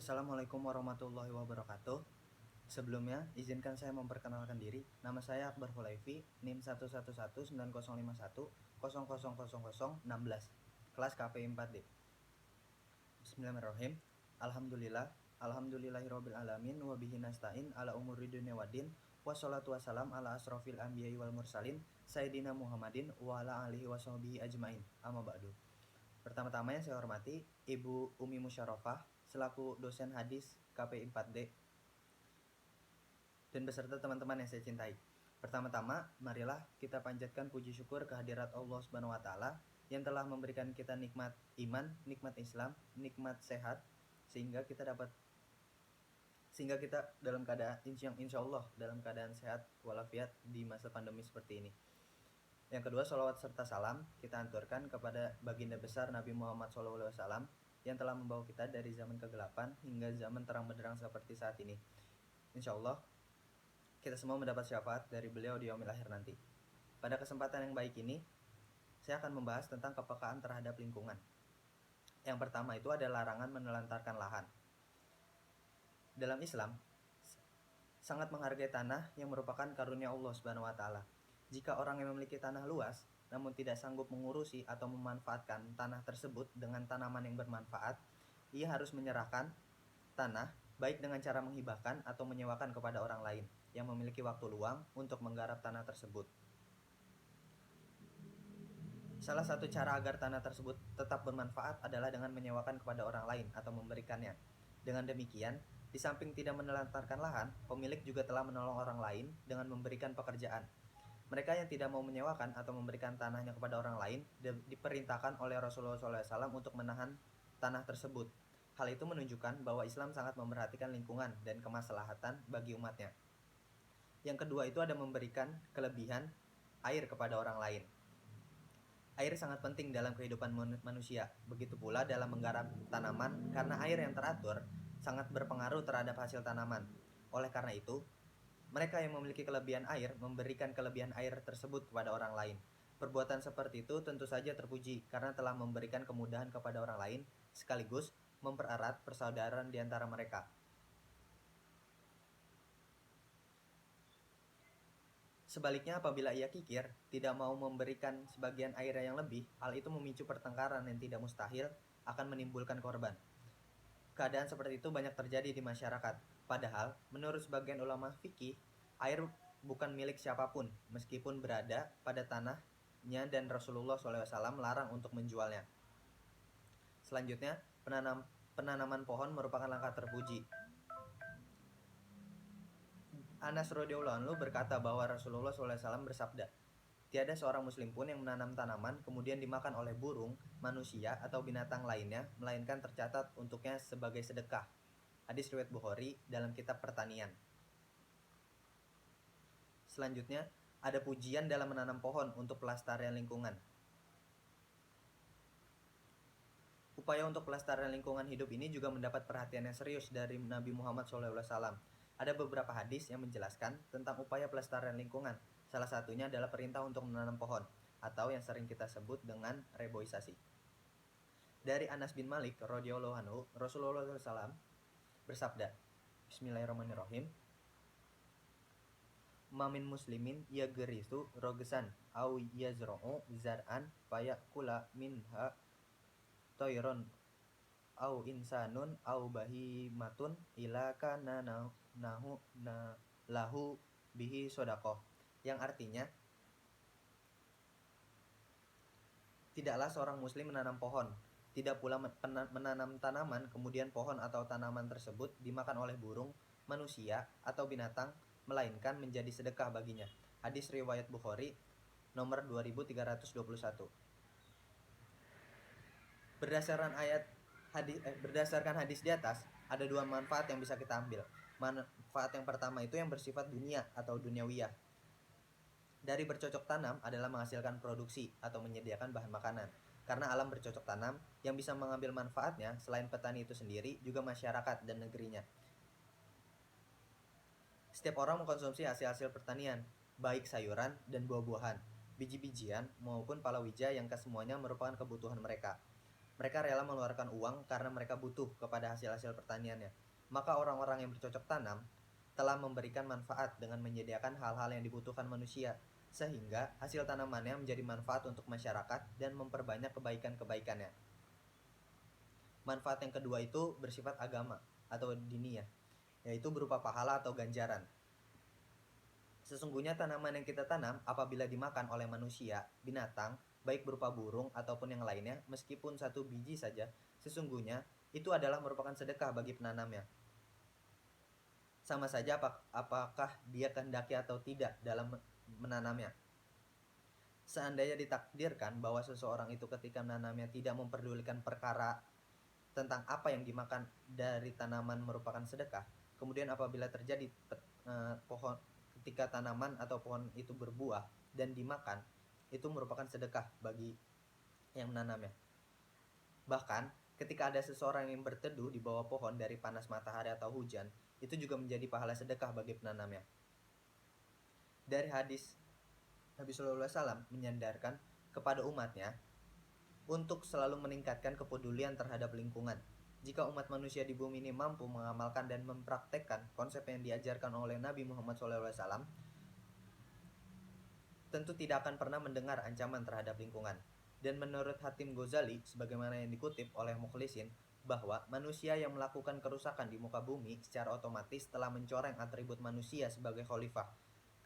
Assalamualaikum warahmatullahi wabarakatuh. Sebelumnya, izinkan saya memperkenalkan diri. Nama saya Akbar Hulaifi, NIM 1119051000016, kelas KPI 4D. Bismillahirrahmanirrahim. Alhamdulillah, alhamdulillahirabbil alamin wa bihi nasta'in ala umuri dunya waddin. Wassalatu wassalam ala asrofil anbiya'i wal mursalin Sayyidina Muhammadin wa ala alihi washabihi ajmain. Amma ba'du. Pertama-tama yang saya hormati Ibu Umi Musyarofah selaku dosen hadis KPI 4D dan beserta teman-teman yang saya cintai. Pertama-tama, marilah kita panjatkan puji syukur kehadirat Allah Subhanahu wa taala yang telah memberikan kita nikmat iman, nikmat Islam, nikmat sehat sehingga kita dalam keadaan insya Allah dalam keadaan sehat walafiat di masa pandemi seperti ini. Yang kedua, sholawat serta salam kita anturkan kepada baginda besar Nabi Muhammad SAW yang telah membawa kita dari zaman kegelapan hingga zaman terang benderang seperti saat ini. Insya Allah kita semua mendapat syafaat dari beliau di yaumil akhir nanti. Pada kesempatan yang baik ini, saya akan membahas tentang kepekaan terhadap lingkungan. Yang pertama itu adalah larangan menelantarkan lahan. Dalam Islam, sangat menghargai tanah yang merupakan karunia Allah Subhanahu wa taala. Jika orang yang memiliki tanah luas namun tidak sanggup mengurusi atau memanfaatkan tanah tersebut dengan tanaman yang bermanfaat, ia harus menyerahkan tanah baik dengan cara menghibahkan atau menyewakan kepada orang lain yang memiliki waktu luang untuk menggarap tanah tersebut. Salah satu cara agar tanah tersebut tetap bermanfaat adalah dengan menyewakan kepada orang lain atau memberikannya. Dengan demikian, di samping tidak menelantarkan lahan, pemilik juga telah menolong orang lain dengan memberikan pekerjaan. Mereka yang tidak mau menyewakan atau memberikan tanahnya kepada orang lain diperintahkan oleh Rasulullah SAW untuk menahan tanah tersebut. Hal itu menunjukkan bahwa Islam sangat memperhatikan lingkungan dan kemaslahatan bagi umatnya. Yang kedua itu ada memberikan kelebihan air kepada orang lain. Air sangat penting dalam kehidupan manusia, begitu pula dalam menggarap tanaman karena air yang teratur sangat berpengaruh terhadap hasil tanaman. Oleh karena itu, mereka yang memiliki kelebihan air memberikan kelebihan air tersebut kepada orang lain. Perbuatan seperti itu tentu saja terpuji karena telah memberikan kemudahan kepada orang lain sekaligus mempererat persaudaraan di antara mereka. Sebaliknya, apabila ia kikir, tidak mau memberikan sebagian air yang lebih, hal itu memicu pertengkaran yang tidak mustahil akan menimbulkan korban. Keadaan seperti itu banyak terjadi di masyarakat. Padahal, menurut sebagian ulama fikih, air bukan milik siapapun, meskipun berada pada tanahnya dan Rasulullah SAW melarang untuk menjualnya. Selanjutnya, penanaman pohon merupakan langkah terpuji. Anas radhiyallahu anhu berkata bahwa Rasulullah SAW bersabda, tiada seorang muslim pun yang menanam tanaman kemudian dimakan oleh burung, manusia, atau binatang lainnya, melainkan tercatat untuknya sebagai sedekah. Hadis riwayat Bukhari dalam kitab pertanian. Selanjutnya, ada pujian dalam menanam pohon untuk pelestarian lingkungan. Upaya untuk pelestarian lingkungan hidup ini juga mendapat perhatian yang serius dari Nabi Muhammad SAW. Ada beberapa hadis yang menjelaskan tentang upaya pelestarian lingkungan. Salah satunya adalah perintah untuk menanam pohon, atau yang sering kita sebut dengan reboisasi. Dari Anas bin Malik radhiyallahu anhu, Rasulullah SAW bersabda, Bismillahirrahmanirrahim, Mamin muslimin yagrisu rogesan au yazra'u zar'an fayakula minha toiron au insanun au bahimatun ila kana lahu bihi sodaqoh, yang artinya tidaklah seorang muslim menanam pohon, tidak pula menanam tanaman kemudian pohon atau tanaman tersebut dimakan oleh burung, manusia, atau binatang, melainkan menjadi sedekah baginya. Hadis riwayat Bukhari nomor 2321. Berdasarkan hadis di atas, ada dua manfaat yang bisa kita ambil. Manfaat yang pertama itu yang bersifat dunia atau duniawiyah. Dari bercocok tanam adalah menghasilkan produksi atau menyediakan bahan makanan. Karena alam bercocok tanam, yang bisa mengambil manfaatnya selain petani itu sendiri, juga masyarakat dan negerinya. Setiap orang mengkonsumsi hasil-hasil pertanian, baik sayuran dan buah-buahan, biji-bijian maupun palawija yang kesemuanya merupakan kebutuhan mereka. Mereka rela mengeluarkan uang karena mereka butuh kepada hasil-hasil pertaniannya. Maka orang-orang yang bercocok tanam telah memberikan manfaat dengan menyediakan hal-hal yang dibutuhkan manusia, sehingga hasil tanamannya menjadi manfaat untuk masyarakat dan memperbanyak kebaikan-kebaikannya. Manfaat yang kedua itu bersifat agama atau diniyah, yaitu berupa pahala atau ganjaran. Sesungguhnya tanaman yang kita tanam apabila dimakan oleh manusia, binatang, baik berupa burung ataupun yang lainnya, meskipun satu biji saja, sesungguhnya itu adalah merupakan sedekah bagi penanamnya. Sama saja apakah dia kehendaki atau tidak dalam menanamnya. Seandainya ditakdirkan bahwa seseorang itu ketika menanamnya tidak memperdulikan perkara tentang apa yang dimakan dari tanaman merupakan sedekah, kemudian apabila terjadi pohon ketika tanaman atau pohon itu berbuah dan dimakan, itu merupakan sedekah bagi yang menanamnya. Bahkan ketika ada seseorang yang berteduh di bawah pohon dari panas matahari atau hujan, itu juga menjadi pahala sedekah bagi penanamnya. Dari hadis, Nabi Shallallahu Alaihi Wasallam menyandarkan kepada umatnya untuk selalu meningkatkan kepedulian terhadap lingkungan. Jika umat manusia di bumi ini mampu mengamalkan dan mempraktekkan konsep yang diajarkan oleh Nabi Muhammad SAW, tentu tidak akan pernah mendengar ancaman terhadap lingkungan. Dan menurut Hatim Ghazali, sebagaimana yang dikutip oleh Mukhlisin, bahwa manusia yang melakukan kerusakan di muka bumi secara otomatis telah mencoreng atribut manusia sebagai khalifah,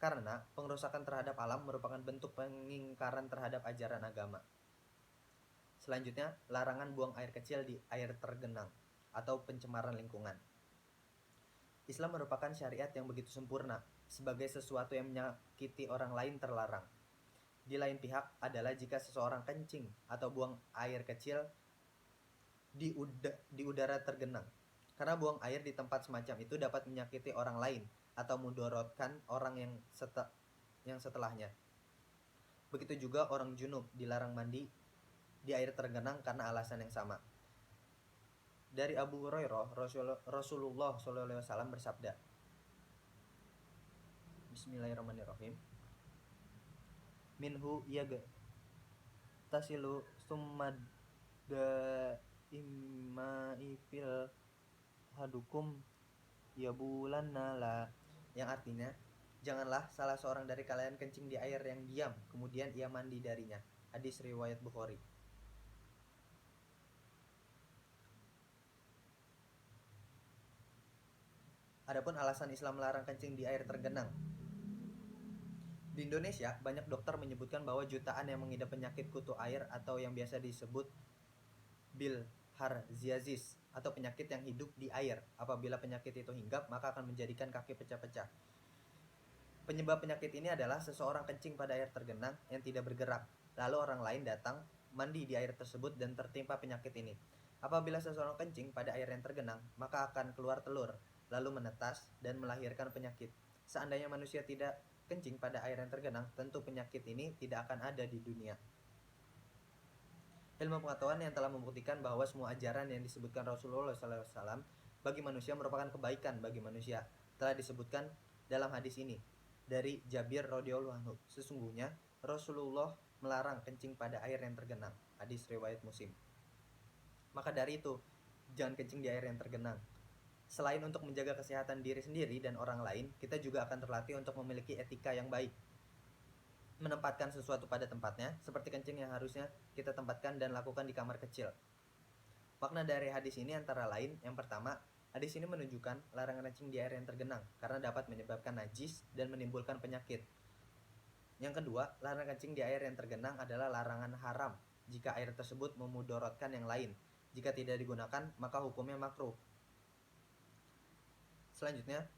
karena pengerusakan terhadap alam merupakan bentuk pengingkaran terhadap ajaran agama. Selanjutnya, larangan buang air kecil di air tergenang atau pencemaran lingkungan. Islam merupakan syariat yang begitu sempurna, sebagai sesuatu yang menyakiti orang lain terlarang. Di lain pihak adalah jika seseorang kencing atau buang air kecil di udara tergenang. Karena buang air di tempat semacam itu dapat menyakiti orang lain atau mudorotkan orang yang setelahnya. Begitu juga orang junub dilarang mandi di air tergenang karena alasan yang sama. Dari Abu Hurairah, Rasulullah SAW bersabda, Bismillahirrahmanirrahim, minhu yaga tasilu summad imai fil hadukum yabulan nala, yang artinya janganlah salah seorang dari kalian kencing di air yang diam kemudian ia mandi darinya. Hadis riwayat Bukhari. Adapun alasan Islam melarang kencing di air tergenang, di Indonesia banyak dokter menyebutkan bahwa jutaan yang mengidap penyakit kutu air atau yang biasa disebut bilharziasis atau penyakit yang hidup di air. Apabila penyakit itu hinggap, maka akan menjadikan kaki pecah-pecah. Penyebab penyakit ini adalah seseorang kencing pada air tergenang yang tidak bergerak, lalu orang lain datang mandi di air tersebut dan tertimpa penyakit ini. Apabila seseorang kencing pada air yang tergenang, maka akan keluar telur, lalu menetas dan melahirkan penyakit. Seandainya manusia tidak kencing pada air yang tergenang, tentu penyakit ini tidak akan ada di dunia. Ilmu pengetahuan yang telah membuktikan bahwa semua ajaran yang disebutkan Rasulullah SAW bagi manusia merupakan kebaikan bagi manusia telah disebutkan dalam hadis ini dari Jabir radhiyallahu anhu. Sesungguhnya Rasulullah melarang kencing pada air yang tergenang. Hadis riwayat Muslim. Maka dari itu, jangan kencing di air yang tergenang. Selain untuk menjaga kesehatan diri sendiri dan orang lain, kita juga akan terlatih untuk memiliki etika yang baik. Menempatkan sesuatu pada tempatnya, seperti kencing yang harusnya kita tempatkan dan lakukan di kamar kecil. Makna dari hadis ini antara lain, yang pertama, hadis ini menunjukkan larangan kencing di air yang tergenang karena dapat menyebabkan najis dan menimbulkan penyakit. Yang kedua, larangan kencing di air yang tergenang adalah larangan haram jika air tersebut memudorotkan yang lain. Jika tidak digunakan, maka hukumnya makruh. Selanjutnya,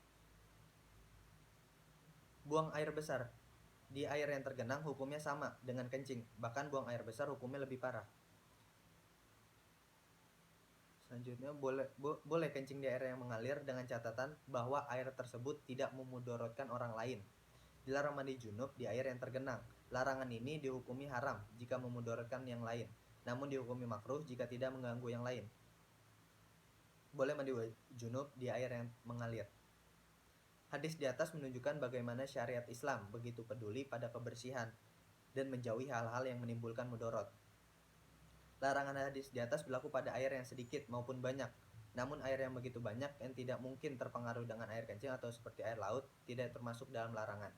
buang air besar di air yang tergenang hukumnya sama dengan kencing, bahkan buang air besar hukumnya lebih parah. Selanjutnya, boleh kencing di air yang mengalir dengan catatan bahwa air tersebut tidak memudorotkan orang lain. Dilarang mandi junub di air yang tergenang. Larangan ini dihukumi haram jika memudorotkan yang lain, namun dihukumi makruh jika tidak mengganggu yang lain. Boleh mandi junub di air yang mengalir. Hadis di atas menunjukkan bagaimana syariat Islam begitu peduli pada kebersihan dan menjauhi hal-hal yang menimbulkan mudorot. Larangan hadis di atas berlaku pada air yang sedikit maupun banyak. Namun air yang begitu banyak yang tidak mungkin terpengaruh dengan air kencing atau seperti air laut tidak termasuk dalam larangan.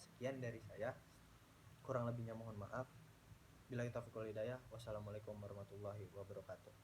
Sekian dari saya. Kurang lebihnya mohon maaf. Billahi taufiq wal hidayah. Wassalamualaikum warahmatullahi wabarakatuh.